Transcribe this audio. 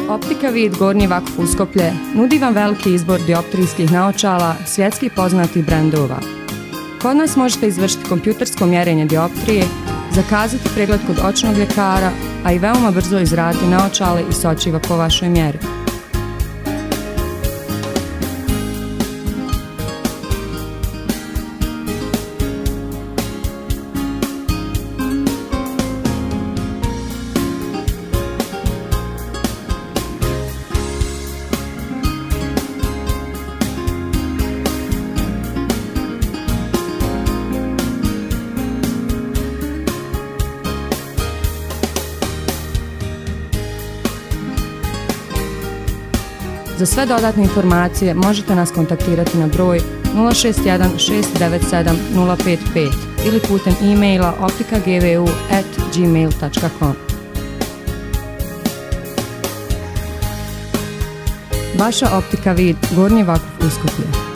Optika Vid Gornji Vakuf Uskoplje nudi vam veliki izbor dioptrijskih naočala svjetski poznatih brendova. Kod nas možete izvršiti kompjutersko mjerenje dioptrije, zakazati pregled kod očnog ljekara, a i veoma brzo izraditi naočale i sočiva po vašoj mjeri. Za sve dodatne informacije možete nas kontaktirati na broj 061 697 055 ili putem e-maila optikagvu@gmail.com. Vaša Optika Vid Gornji Vakuf Uskoplje.